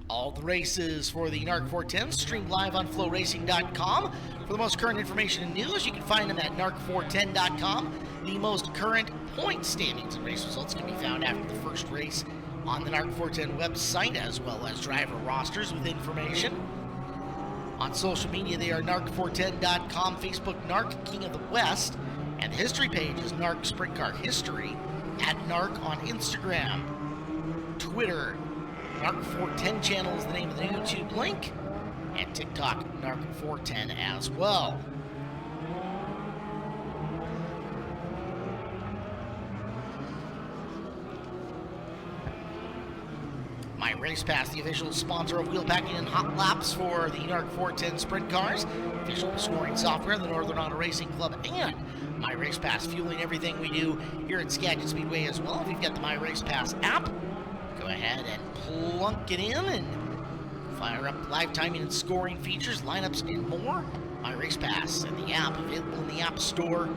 All the races for the NARC 410 streamed live on flowracing.com. For the most current information and news, you can find them at narc410.com. The most current point standings and race results can be found after the first race on the NARC 410 website, as well as driver rosters with information. On social media, they are narc410.com, Facebook NARC King of the West, and the history page is NARC Sprint Car History, at NARC on Instagram, Twitter. NARC 410 channel is the name of the YouTube link, and TikTok NARC 410 as well. My Race Pass, the official sponsor of wheel packing and hot laps for the NARC 410 sprint cars, official scoring software, the Northern Auto Racing Club, and My Race Pass fueling everything we do here at Skagit Speedway as well. If you've got the My Race Pass app, go ahead and plunk it in and fire up live timing and scoring features, lineups, and more. My Race Pass and the app available in the App Store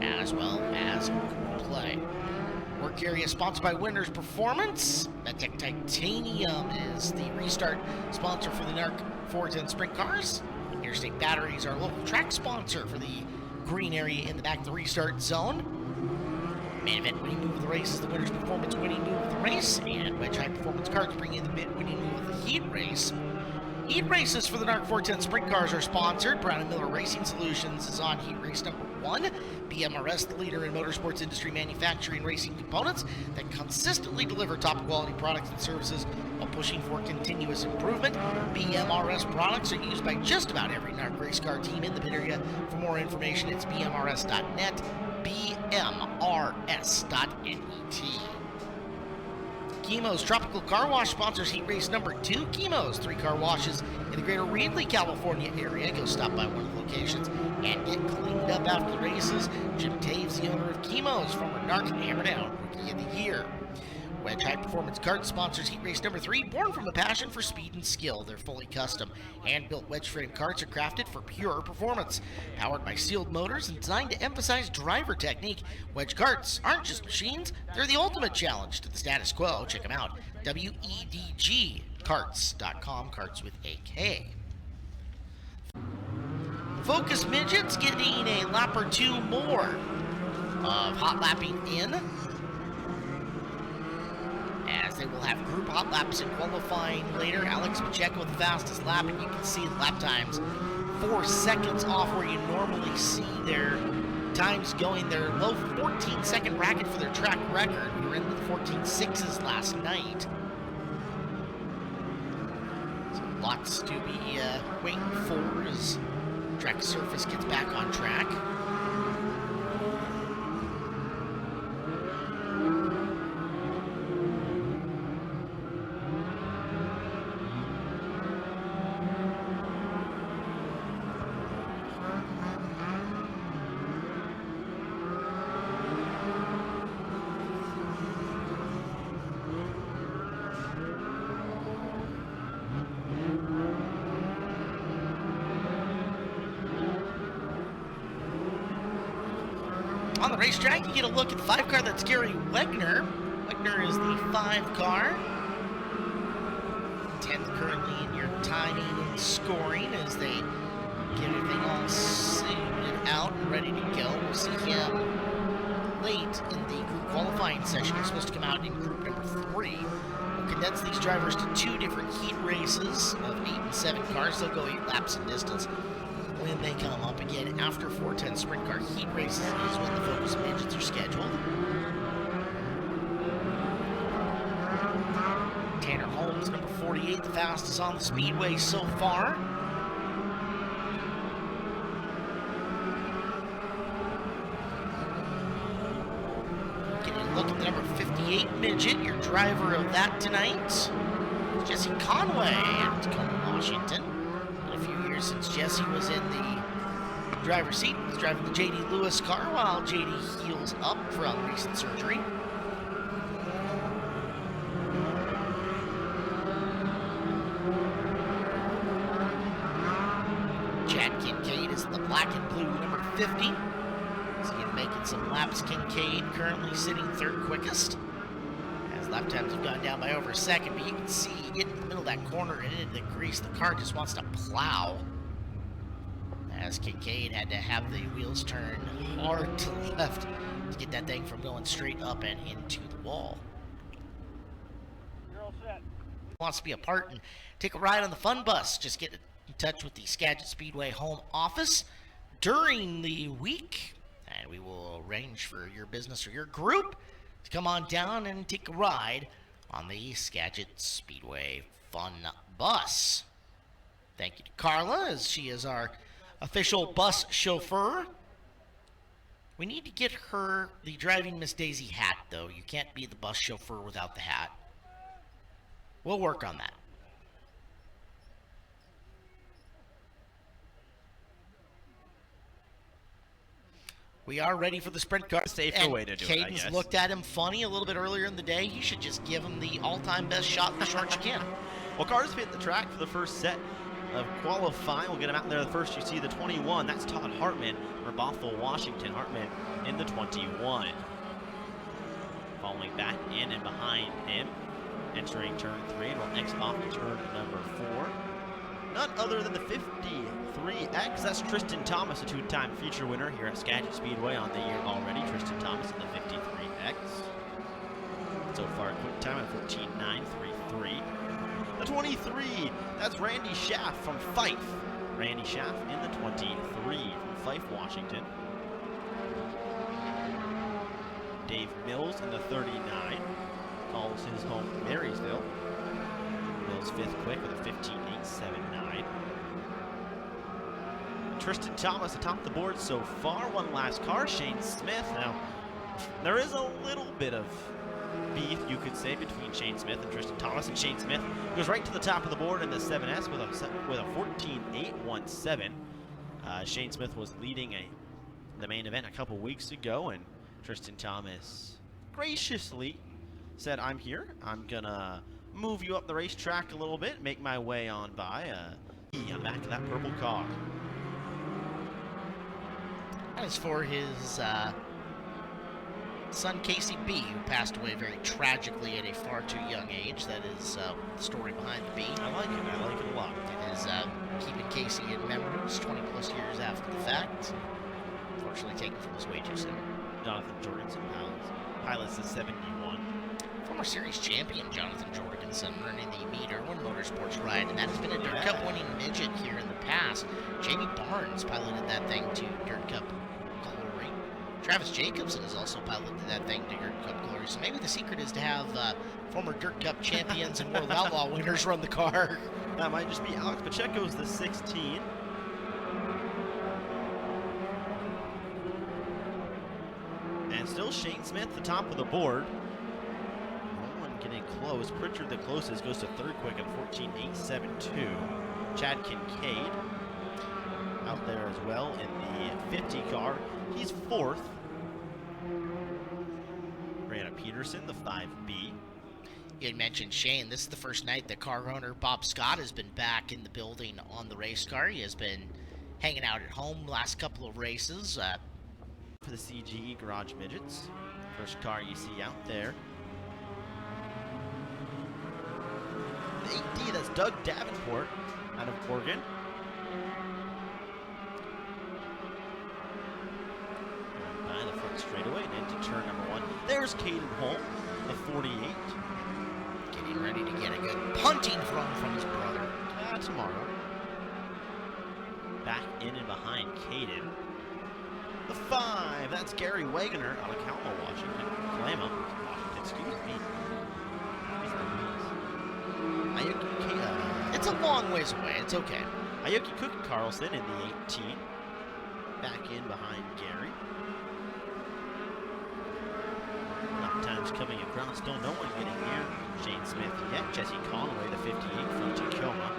as well as Google Play. Work area sponsored by Winners Performance. Medtech Titanium is the restart sponsor for the NARC 410 sprint cars. Interstate Batteries, our local track sponsor for the green area in the back of the restart zone. Main event winning move of the race is the Winners Performance winning move of the race, and Wedge High Performance Cards bring in the mid winning move of the heat race. Heat races for the NARC 410 sprint cars are sponsored. Brown & Miller Racing Solutions is on heat race number 1. BMRS, the leader in motorsports industry manufacturing racing components that consistently deliver top quality products and services while pushing for continuous improvement. BMRS products are used by just about every NARC race car team in the pit area. For more information, it's bmrs.net, bmrs.net. Chemo's Tropical Car Wash sponsors heat race number 2. Chemo's 3 car washes in the greater Reedley, California area. Go stop by one of the locations and get cleaned up after the races. Jim Taves, the owner of Chemo's, former NARC Hammer Down Rookie of the Year. Wedge High Performance Kart sponsors heat race number 3. Born from a passion for speed and skill, their fully custom hand-built wedge frame karts are crafted for pure performance. Powered by sealed motors and designed to emphasize driver technique, wedge karts aren't just machines, they're the ultimate challenge to the status quo. Check them out, wedgkarts.com, karts with a K. Focus Midgets getting a lap or two more of hot lapping in, as they will have group hot laps in qualifying later. Alex Pacheco with the fastest lap, and you can see the lap times 4 seconds off where you normally see their times going. Their low 14-second bracket for their track record. We were in the 14.6s last night. So lots to be waiting for as track surface gets back on track. On the racetrack, you get a look at the 5 car. That's Gary Wegner. Wegner is the 5 car. 10th currently in your timing and scoring as they get everything all suited out and ready to go. We'll see him late in the group qualifying session. He's supposed to come out in group number 3. We'll condense these drivers to 2 different heat races of 8 and 7 cars. They'll go 8 laps in distance. When they come up again after 410 sprint car heat races is when the Focus Midgets are scheduled. Tanner Holmes, number 48, the fastest on the speedway so far. Getting a look at the number 58 midget, your driver of that tonight, Jesse Conway out of Tacoma, Washington. Since Jesse was in the driver's seat, he's driving the J.D. Lewis car while J.D. heals up from recent surgery. Chad Kincaid is the black and blue number 50. So he's making some laps. Kincaid currently sitting 3rd quickest. As lap lap times have gone down by over a second, but you can see you get in the middle of that corner and into the grease, the car just wants to plow. As Kincaid had to have the wheels turn hard to the left to get that thing from going straight up and into the wall. You're all set. Wants to be a part and take a ride on the fun bus, just get in touch with the Skagit Speedway home office during the week, and we will arrange for your business or your group to come on down and take a ride on the Skagit Speedway fun bus. Thank you to Carla, as she is our official bus chauffeur. We need to get her the Driving Miss Daisy hat, though. You can't be the bus chauffeur without the hat. We'll work on that. We are ready for the sprint car. Safer way to do it, I Caden's guess. looked at him funny a little bit earlier in the day. You should just give him the all-time best shot in the short you can. Well, cars hit the track for the first set of qualifying. We'll get him out there. The first you see the 21. That's Todd Hartman for Bothell, Washington. Hartman in the 21. Following back in and behind him. Entering turn 3 and will exit off turn number 4. None other than the 53X. That's Tristan Thomas, a two-time feature winner here at Skagit Speedway on the year already. Tristan Thomas in the 53X. So far, a quick time of 14.933. The 23, that's Randy Schaff from Fife. Randy Schaff in the 23 from Fife, Washington. Dave Mills in the 39. Calls his home Marysville. Mills fifth quick with a 15.879. Tristan Thomas atop the board so far. One last car, Shane Smith. Now, there is a little bit of beef, you could say, between Shane Smith and Tristan Thomas. And Shane Smith goes right to the top of the board in the 7S with a 14.817. Shane Smith was leading the main event a couple weeks ago, and Tristan Thomas graciously said, "I'm here. I'm gonna move you up the racetrack a little bit, make my way on by." I'm back to that purple car. As for his son Casey B, who passed away very tragically at a far too young age. That is the story behind the B. I like it. I like it a lot. It is keeping Casey in memories 20 plus years after the fact. Unfortunately taken from us way too soon. Jonathan Jorgensen pilots the 71. Former series champion Jonathan Jorgensen running the Meade Irwin Motorsports ride, and that has been a Dirt Cup winning midget here in the past. Jamie Barnes piloted that thing to Dirt Cup glory. Travis Jacobson has also piloted that thing to Dirt Cup glory. So maybe the secret is to have former Dirt Cup champions and World Outlaw winners run the car. That might just be Alex Pacheco's the 16. And still Shane Smith, the top of the board. No one getting close. Pritchard, the closest, goes to third quick at 14.872. Chad Kincaid out there as well in the 50 car. He's fourth. Brianna Peterson, the 5B. You had mentioned Shane. This is the first night that car owner Bob Scott has been back in the building on the race car. He has been hanging out at home last couple of races. For the CGE Garage Midgets. First car you see out there. The 8D, that's Doug Davenport out of Oregon. By the front straightaway and into turn number 1. There's Caden Holm, the 48. Getting ready to get a good punting from his brother. Tomorrow. Back in and behind Caden. The 5, that's Gary Wagoner out of Kalma, Washington. Washington, excuse me. It's a long ways away. It's okay. Aoki Cook Carlson in the 18. Back in behind Gary. Lap times coming across. Still no one getting near Shane Smith yet. Jesse Conway, the 58 from Tacoma.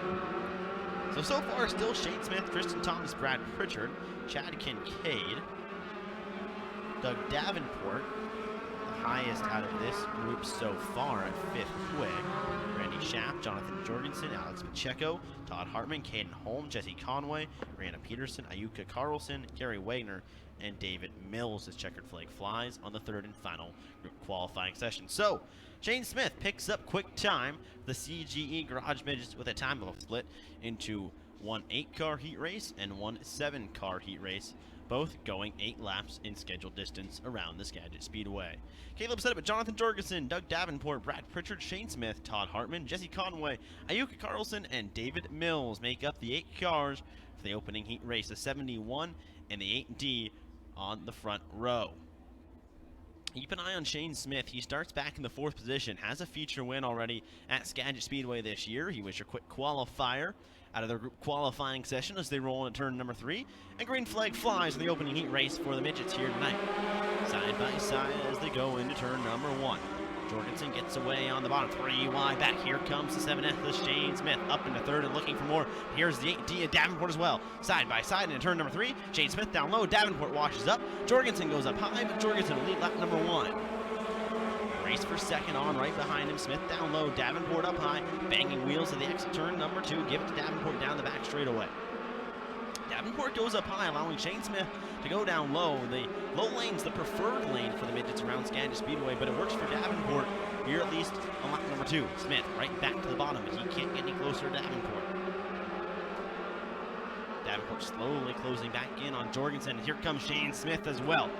So far, still Shane Smith, Tristan Thomas, Brad Pritchard, Chad Kincaid, Doug Davenport, the highest out of this group so far at fifth quick. Randy Schaff, Jonathan Jorgensen, Alex Pacheco, Todd Hartman, Caden Holm, Jesse Conway, Brianna Peterson, Ayuka Carlson, Gary Wagner, and David Mills as checkered flag flies on the third and final group qualifying session. So, Shane Smith picks up quick time. The CGE Garage Midgets with a time of split into one 8-car heat race and one 7-car heat race, both going 8 laps in scheduled distance around the Skagit Speedway. Caleb Setup, Jonathan Jorgensen, Doug Davenport, Brad Pritchard, Shane Smith, Todd Hartman, Jesse Conway, Ayuka Carlson, and David Mills make up the 8 cars for the opening heat race, the 71 and the 8D on the front row. Keep an eye on Shane Smith. He starts back in the 4th position, has a feature win already at Skagit Speedway this year. He was your quick qualifier out of their group qualifying session as they roll into turn number 3. And green flag flies in the opening heat race for the Midgets here tonight. Side by side as they go into turn number 1. Jorgensen gets away on the bottom, 3 wide. Back here comes the 7F, the Shane Smith up into 3rd and looking for more. Here's the 8D and Davenport as well. Side by side into turn number 3. Shane Smith down low, Davenport washes up. Jorgensen goes up high, but Jorgensen will lead lap number 1. Race for second on right behind him. Smith down low, Davenport up high. Banging wheels at the exit turn number 2. Give it to Davenport down the back straightaway. Davenport goes up high, allowing Shane Smith to go down low. The low lane's the preferred lane for the Midgets around Skagit Speedway, but it works for Davenport here at least on lap number 2. Smith right back to the bottom, but he can't get any closer to Davenport. Davenport slowly closing back in on Jorgensen. Here comes Shane Smith as well.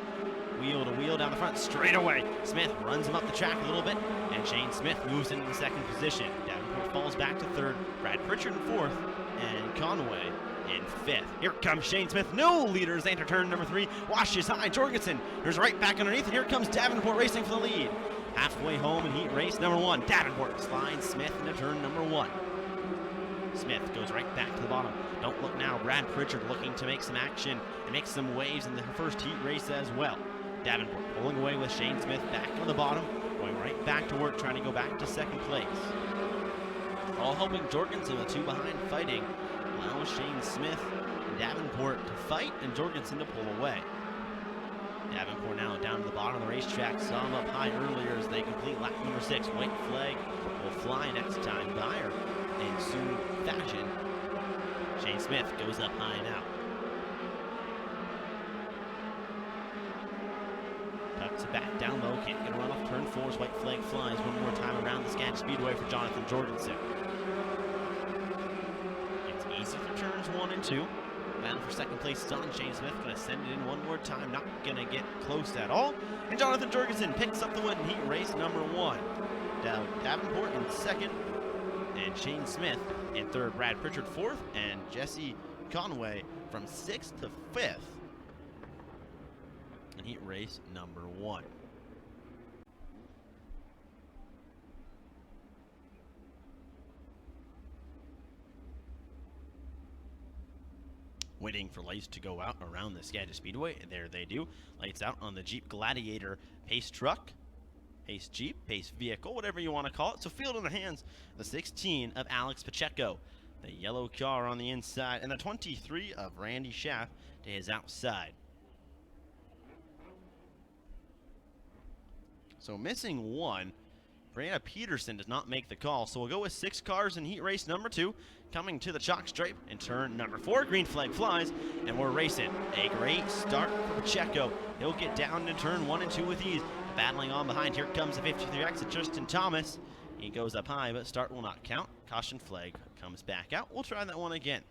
Wheel to wheel down the front, straight away. Smith runs him up the track a little bit, and Shane Smith moves into the 2nd position. Davenport falls back to 3rd, Brad Pritchard in 4th, and Conway in 5th. Here comes Shane Smith. No leaders enter turn number 3. Washes high. Jorgensen there's right back underneath, and here comes Davenport racing for the lead. Halfway home in heat race number 1. Davenport slides Smith into turn number 1. Smith goes right back to the bottom. Don't look now. Brad Pritchard looking to make some action and make some waves in the first heat race as well. Davenport pulling away with Shane Smith back on the bottom, going right back to work, trying to go back to 2nd place. All helping Jorgensen with 2 behind fighting. Allows Shane Smith and Davenport to fight and Jorgensen to pull away. Davenport now down to the bottom of the racetrack. Saw him up high earlier as they complete lap number 6. White flag will fly next time by or in soon fashion. Shane Smith goes up high now. Tucks it back down low. Can't get a run off turn 4 as white flag flies one more time around the Skagit Speedway for Jonathan Jorgensen. Easy for turns 1 and 2. Battle for 2nd place is on. Shane Smith going to send it in one more time. Not going to get close at all. And Jonathan Jorgensen picks up the win in heat race number 1. Down Davenport in 2nd. And Shane Smith in 3rd. Brad Pritchard 4th. And Jesse Conway from 6th to 5th in heat race number 1. Waiting for lights to go out around the Skagit Speedway, and there they do. Lights out on the Jeep Gladiator pace truck, pace Jeep, pace vehicle, whatever you want to call it. So field in the hands of the 16 of Alex Pacheco, the yellow car on the inside, and the 23 of Randy Schaff to his outside. So missing 1. Brianna Peterson does not make the call, so we'll go with 6 cars in heat race number 2. Coming to the chalk stripe in turn number 4. Green flag flies, and we're racing. A great start for Pacheco. He'll get down to turn 1 and 2 with ease. Battling on behind, here comes the 53X of Tristan Thomas. He goes up high, but start will not count. Caution flag comes back out. We'll try that one again.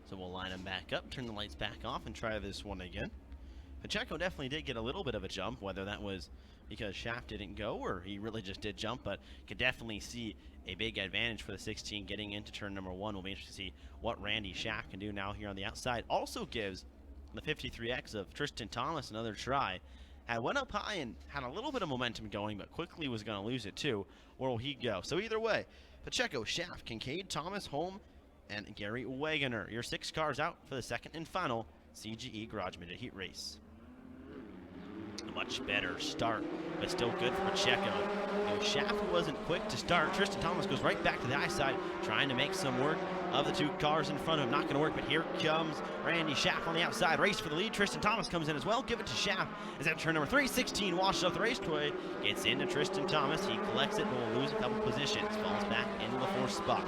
So we'll line them back up, turn the lights back off, and try this one again. Pacheco definitely did get a little bit of a jump, whether that was because Schaff didn't go or he really just did jump, but you could definitely see a big advantage for the 16 getting into turn number 1. We'll be interested to see what Randy Schaff can do now here on the outside. Also gives the 53X of Tristan Thomas another try. Went up high and had a little bit of momentum going, but quickly was going to lose it too. Where will he go? So either way, Pacheco, Schaff, Kincaid, Thomas, Holm, and Gary Wagoner. Your 6 cars out for the 2nd and final CGE Garage Midget Heat Race. A much better start, but still good for Pacheco. Schaff wasn't quick to start. Tristan Thomas goes right back to the high side, trying to make some work of the two cars in front of him. Not going to work, but here comes Randy Schaff on the outside. Race for the lead. Tristan Thomas comes in as well. Give it to Schaff. Is that turn number 3? 16 washes off the raceway. Gets into Tristan Thomas. He collects it, but will lose a couple positions. Falls back into the 4th spot.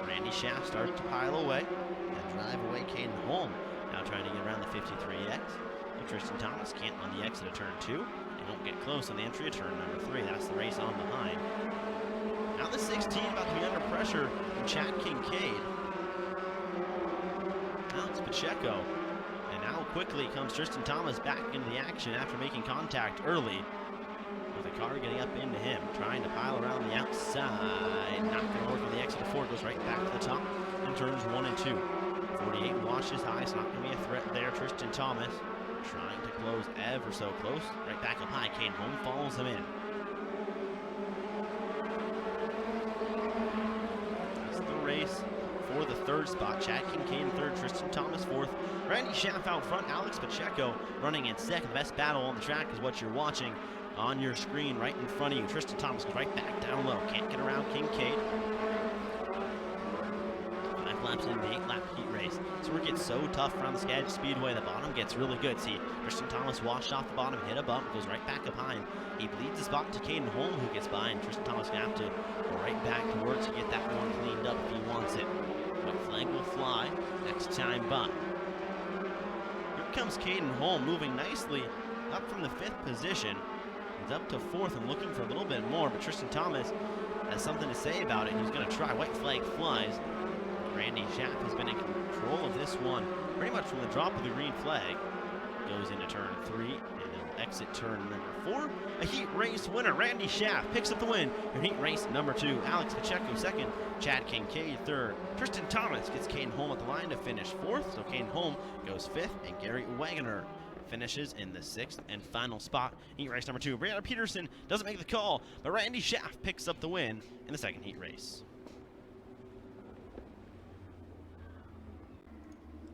Randy Schaff starts to pile away and drive away Caden Holm. Now trying to get around the 53X. Tristan Thomas can't on the exit of turn 2. He won't get close on the entry of turn number 3. That's the race on behind. Now the 16 about to be under pressure from Chad Kincaid. Now it's Pacheco. And now quickly comes Tristan Thomas back into the action after making contact early. With the car getting up into him, trying to pile around the outside. Not going to work on the exit of 4. Goes right back to the top in turns 1 and 2. 48 washes high, so not going to be a threat there. Tristan Thomas trying to close ever so close. Right back up high. Caden Holm follows him in. That's the race for the 3rd spot. Chad Kincaid in 3rd, Tristan Thomas 4th. Randy Schaff out front, Alex Pacheco running in 2nd. The best battle on the track is what you're watching on your screen right in front of you. Tristan Thomas goes right back down low. Can't get around Kincaid. 5 laps in the 8-lap heat race. So it gets so tough around the Skagit Speedway. The bottom gets really good. See, Tristan Thomas washed off the bottom, hit a bump, goes right back up high. He bleeds the spot to Caden Holm, who gets by, and Tristan Thomas going to have to go right back to work to get that one cleaned up if he wants it. But flag will fly next time by. Here comes Caden Holm, moving nicely up from the 5th position. He's up to 4th and looking for a little bit more, but Tristan Thomas has something to say about it. He's going to try. White flag flies. Randy Schaff has been in control of this one pretty much from the drop of the green flag. Goes into turn 3 and they'll exit turn number 4. A heat race winner, Randy Schaff picks up the win in heat race number 2. Alex Pacheco 2nd, Chad Kincaid 3rd. Tristan Thomas gets Caden Holm at the line to finish 4th, so Caden Holm goes 5th, and Gary Wagoner finishes in the 6th and final spot. Heat race number 2. Brianna Peterson doesn't make the call, but Randy Schaff picks up the win in the 2nd heat race.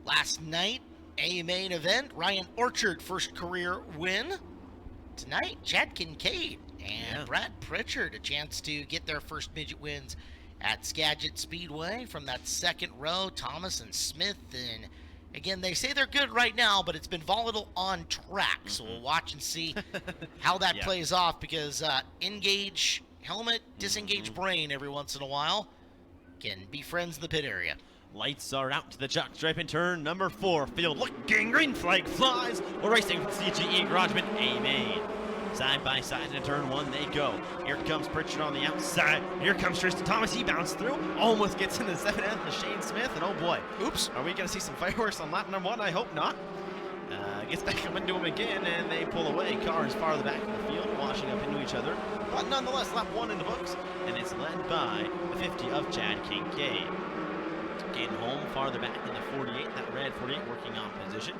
Last night, a main event, Ryan Orchard, first career win. Tonight, Chad Kincaid and Brad Pritchard, a chance to get their first midget wins at Skagit Speedway from that 2nd row. Thomas and Smith, and again, they say they're good right now, but it's been volatile on track, so we'll watch and see how that plays off, because engage helmet, disengage brain every once in a while can be friends in the pit area. Lights are out to the jock stripe in turn number 4. Field looking, green flag flies. We're racing from CGE Garageman A-Main. Side by side in turn 1 they go. Here comes Pritchard on the outside. Here comes Tristan Thomas. He bounced through. Almost gets into the 7th to Shane Smith. And oh boy, oops, are we going to see some fireworks on lap number 1? I hope not. Gets back up into him again, and they pull away. Cars farther back in the field, washing up into each other. But nonetheless, lap 1 in the books, and it's led by the 50 of Chad Kincaid. Caden Holm farther back in the 48, that red 48 working on position.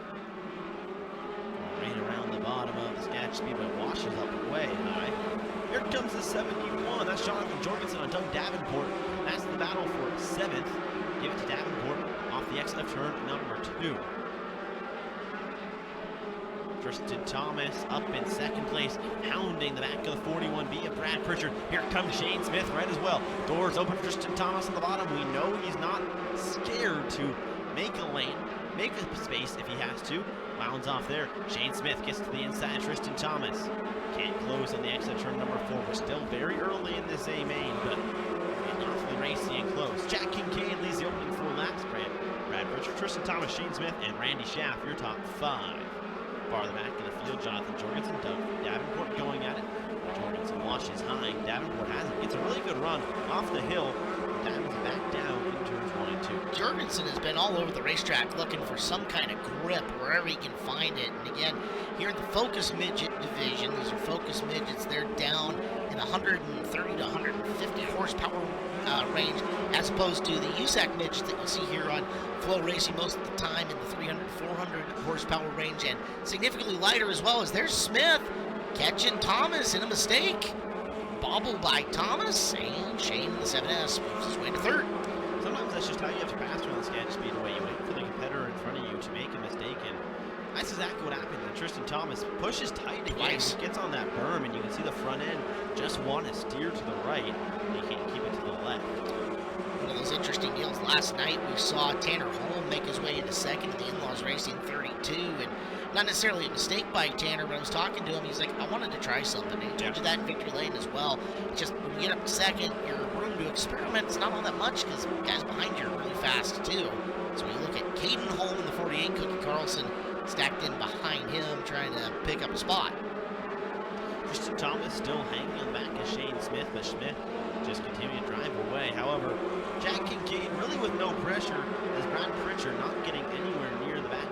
Right around the bottom of the Skagit Speedway, washes up way high. Here comes the 71, that's Jonathan Jorgensen on Doug Davenport. That's the battle for 7th. Give it to Davenport off the exit of turn number 2. Tristan Thomas up in 2nd place, hounding the back of the 41B of Brad Pritchard. Here comes Shane Smith right as well. Doors open for Tristan Thomas on the bottom. We know he's not scared to make a lane, make a space if he has to. Wounds off there. Shane Smith gets to the inside. Tristan Thomas can't close on the exit of turn number 4. We're still very early in this A main, but getting off the racing and close. Jack Kincaid leads the opening 4 laps. Brad Pritchard, Tristan Thomas, Shane Smith, and Randy Schaff, your top 5. Farther back in the field, Jonathan Jorgensen, Doug Davenport going at it. Jorgensen washes high. Davenport has it. Gets a really good run off the hill. Davenport back down in turns 1 and 2. Jorgensen has been all over the racetrack looking for some kind of grip wherever he can find it. And again, here in the Focus Midget division, these are Focus Midgets. They're down in the 130 to 150 horsepower range, as opposed to the USAC Midgets that you'll see here on Flow Racing most of the time in the 300, 400 horsepower range, and significantly lighter as well. As there's Smith catching Thomas in a mistake. Bobble by Thomas, and Shane in the 7S moves his way to 3rd. Sometimes that's just how you have to pass around the Skagit Speedway. You wait for the competitor in front of you to make a mistake, and That's exactly what happened. Tristan Thomas pushes tight again. Twice. He gets on that berm, and you can see the front end just want to steer to the right. He can't keep it to the left. One of those interesting deals. Last night we saw Tanner Holm make his way into second in the in-laws racing 32, and not necessarily a mistake by Tanner, but I was talking to him. He's like, I wanted to try something. He told you that in victory lane as well. It's just when you get up to second, your room to experiment is not all that much because guys behind you are really fast too. So when you look at Caden Holm in the 48, Cookie Carlson stacked in behind him, trying to pick up a spot. Tristan Thomas still hanging on the back of Shane Smith, but Smith just continuing to drive away. However, Jack Kincaid really with no pressure as Brad Pritchard not getting anywhere near the back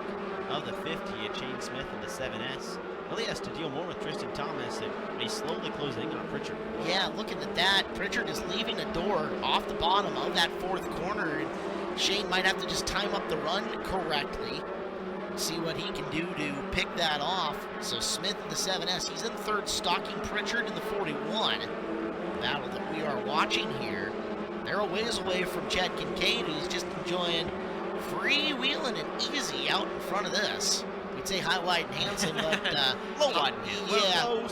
of the 50 at Shane Smith in the 7S. Really has to deal more with Tristan Thomas, and he's slowly closing in on Pritchard. Yeah, looking at that, Pritchard is leaving a door off the bottom of that fourth corner, and Shane might have to just time up the run correctly, see what he can do to pick that off. So Smith in the 7S, he's in third, stalking Pritchard in the 41. Battle that we are watching here. They're a ways away from Chad Kincaid, who's just enjoying freewheeling and easy out in front of this. We'd say high, wide, and handsome, but Low, wide, and handsome. yeah, Low,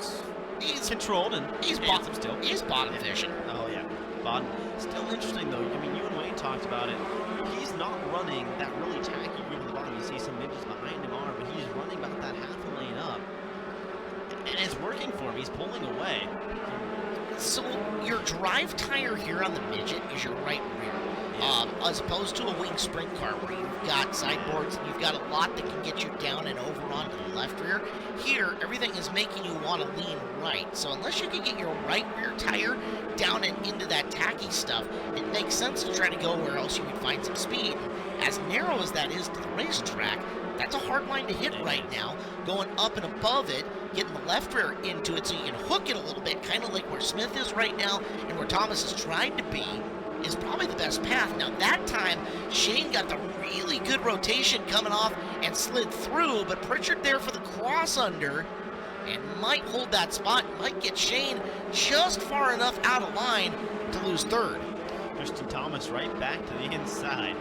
he's controlled and he's handsome still. He's bottom fishing. Oh yeah, bottom. Still interesting though. I mean, you and Wayne talked about it. He's not running that really tacky group at the bottom. You see some midgets behind him are, but he's running about that half a lane up, and it's working for him. He's pulling away. So your drive tire here on the midget is your right rear, as opposed to a wing sprint car where you've got sideboards and you've got a lot that can get you down and over onto the left rear. Here, everything is making you want to lean right. So unless you can get your right rear tire down and into that tacky stuff, it makes sense to try to go where else you would find some speed. As narrow as that is to the racetrack, that's a hard line to hit right now. Going up and above it, getting the left rear into it so you can hook it a little bit, kind of like where Smith is right now and where Thomas is trying to be, is probably the best path. Now that time, Shane got the really good rotation coming off and slid through, but Pritchard there for the cross under and might hold that spot, might get Shane just far enough out of line to lose third. Tristan Thomas right back to the inside.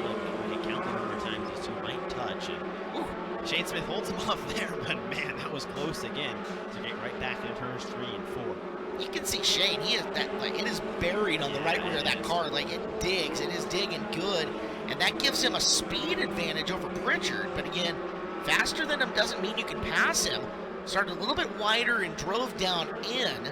Look, when you count the number of times these two might touch, and Shane Smith holds him off there, but man, that was close again to get right back into turns 3 and 4. You can see Shane, he is that, like, it is buried on the right rear of that car, like it digs, it is digging good, and that gives him a speed advantage over Pritchard, but again, faster than him doesn't mean you can pass him. Started a little bit wider and drove down in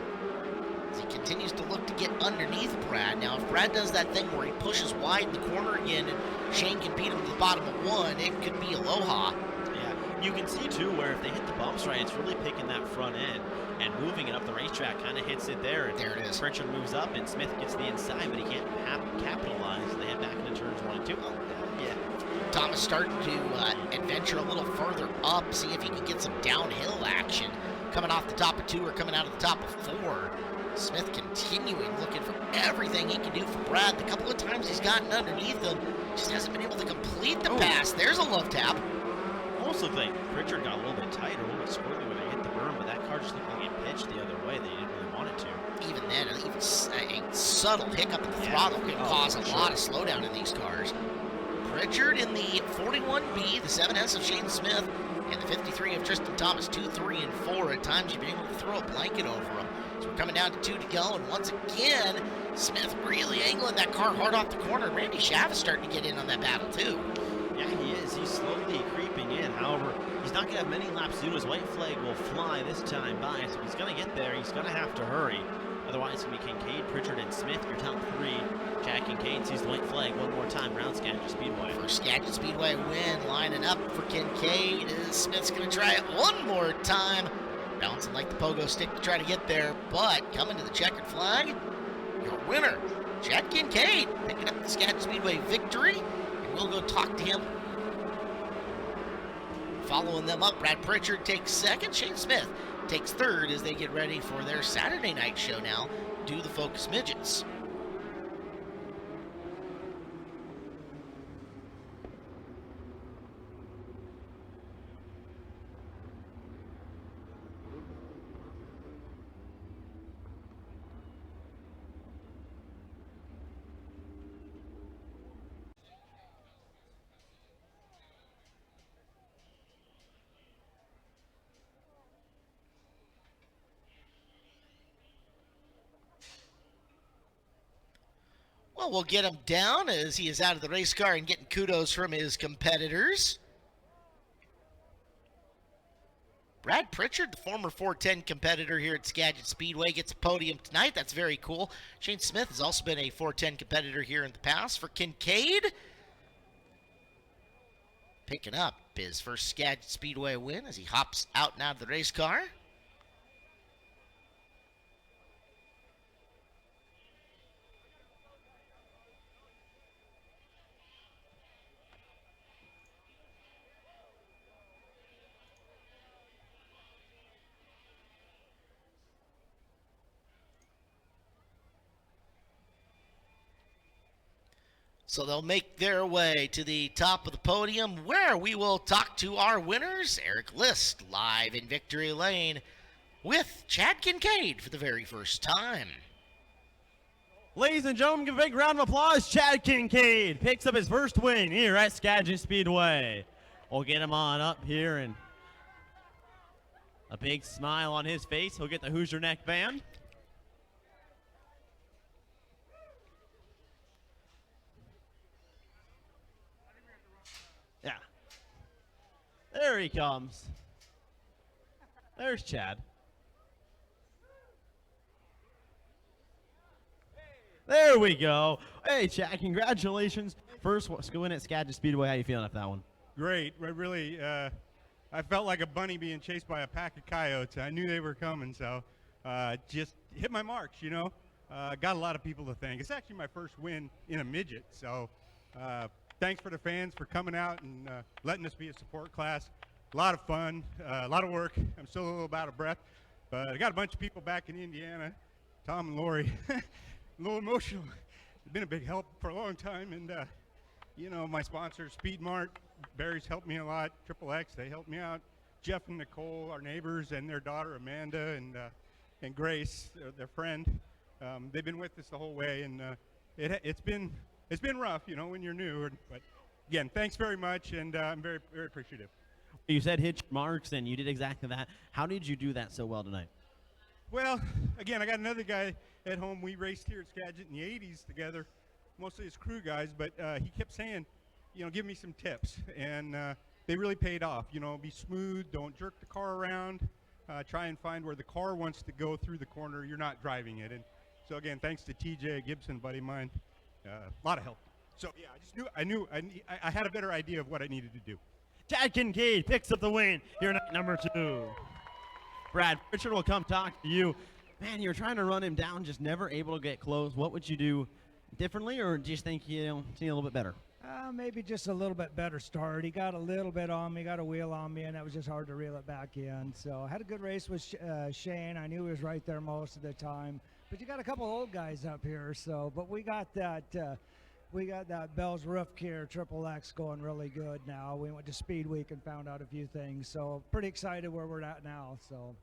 as he continues to look to get underneath Brad. Now, if Brad does that thing where he pushes wide in the corner again and Shane can beat him to the bottom of one, it could be aloha. Yeah, you can see too where if they hit the bumps right, it's really picking that front end and moving it up the racetrack, kind of hits it there. And there it is. Pritchard moves up and Smith gets the inside, but he can't capitalize. They head back into turns 1 and 2. Oh, yeah. Thomas starting to adventure a little further up, see if he can get some downhill action. Coming off the top of 2 or coming out of the top of 4. Smith continuing, looking for everything he can do for Brad. The couple of times he's gotten underneath him, just hasn't been able to complete the pass. There's a love tap. Also think Pritchard got a little bit tighter, a little bit squirrely when they hit the berm, but that car just looked like it pitched the other way. They didn't really want it to. Even then, even a subtle hiccup in the throttle can cause a lot of slowdown in these cars. Pritchard in the 41B, the 7S of Shane Smith, and the 53 of Tristan Thomas, 2, 3, and 4. At times you've been able to throw a blanket over them. So we're coming down to 2 to go, and once again, Smith really angling that car hard off the corner. Randy Schaff is starting to get in on that battle too. Yeah, he is. He's slowly creeping in. However, he's not going to have many laps to do. His white flag will fly this time by, so if he's going to get there, he's going to have to hurry. Otherwise, it's going to be Kincaid, Pritchard, and Smith, your top 3. Jack Kincaid sees the white flag one more time around Skagit Speedway. For Skagit Speedway win, lining up for Kincaid. Smith's going to try it one more time. Bouncing like the pogo stick to try to get there, but coming to the checkered flag, your winner, Chad Kincaid, picking up the Skagit Speedway victory, and we'll go talk to him. Following them up, Brad Pritchard takes second, Shane Smith takes third as they get ready for their Saturday night show now, Do the Focus Midgets. Well, we'll get him down as he is out of the race car and getting kudos from his competitors. Brad Pritchard, the former 410 competitor here at Skagit Speedway, gets a podium tonight. That's very cool. Shane Smith has also been a 410 competitor here in the past. For Kincaid, picking up his first Skagit Speedway win as he hops out and out of the race car. So they'll make their way to the top of the podium where we will talk to our winners. Eric List live in Victory Lane with Chad Kincaid for the very first time. Ladies and gentlemen, give a big round of applause. Chad Kincaid picks up his first win here at Skagit Speedway. We'll get him on up here and a big smile on his face. He'll get the Hoosier neck band. Yeah. There he comes. There's Chad. There we go. Hey, Chad, congratulations. First win at Skagit Speedway. How you feeling after that one? Great. Really, I felt like a bunny being chased by a pack of coyotes. I knew they were coming, so just hit my marks, you know. Got a lot of people to thank. It's actually my first win in a midget, so thanks for the fans for coming out and letting us be a support class. A lot of fun, a lot of work. I'm still a little out of breath, but I got a bunch of people back in Indiana, Tom and Lori. A little emotional. It's been a big help for a long time, and you know, my sponsors, Speed Mart, Barry's helped me a lot. Triple X, they helped me out. Jeff and Nicole, our neighbors, and their daughter Amanda and Grace, their friend. They've been with us the whole way, and it's been rough, you know, when you're new. But again, thanks very much, and I'm very, very appreciative. You said hit your marks, and you did exactly that. How did you do that so well tonight? Well, again, I got another guy at home. We raced here at Skagit in the 80s together, mostly as crew guys, but he kept saying, you know, give me some tips, and they really paid off. You know, be smooth, don't jerk the car around, try and find where the car wants to go through the corner, you're not driving it. And so again, thanks to TJ Gibson, buddy of mine, a lot of help. So yeah, I had a better idea of what I needed to do. Chad Kincaid picks up the win here at number 2. Brad Pritchard will come talk to you. Man, you were trying to run him down, just never able to get close. What would you do differently, or do you think you see a little bit better? Maybe just a little bit better start. He got a little bit on me, got a wheel on me, and that was just hard to reel it back in. So I had a good race with Shane. I knew he was right there most of the time. But you got a couple old guys up here, so. But we got that Bell's Roof Care Triple X going really good now. We went to Speed Week and found out a few things. So pretty excited where we're at now. So.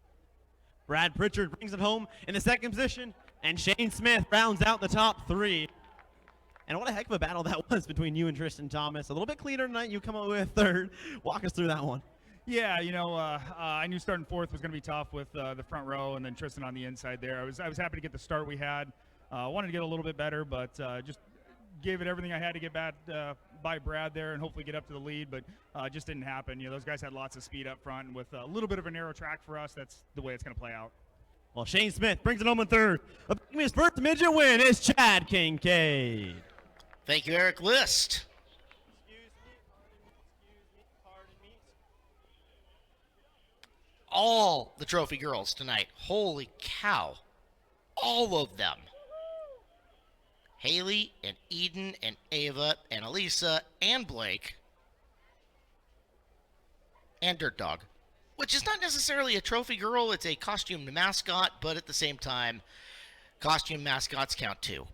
Brad Pritchard brings it home in the second position, and Shane Smith rounds out the top 3. And what a heck of a battle that was between you and Tristan Thomas. A little bit cleaner tonight. You come up with third. Walk us through that one. Yeah, you know, I knew starting fourth was going to be tough with the front row and then Tristan on the inside there. I was happy to get the start we had. Wanted to get a little bit better, but just gave it everything I had to get back by Brad there and hopefully get up to the lead, but just didn't happen. You know, those guys had lots of speed up front, and with a little bit of a narrow track for us, that's the way it's going to play out. Well, Shane Smith brings it home in third. His first midget win is Chad Kincaid. Thank you, Eric List. Pardon me. All the trophy girls tonight. Holy cow. All of them. Haley and Eden and Ava and Elisa and Blake and Dirt Dog, which is not necessarily a trophy girl. It's a costume mascot, but at the same time, costume mascots count too.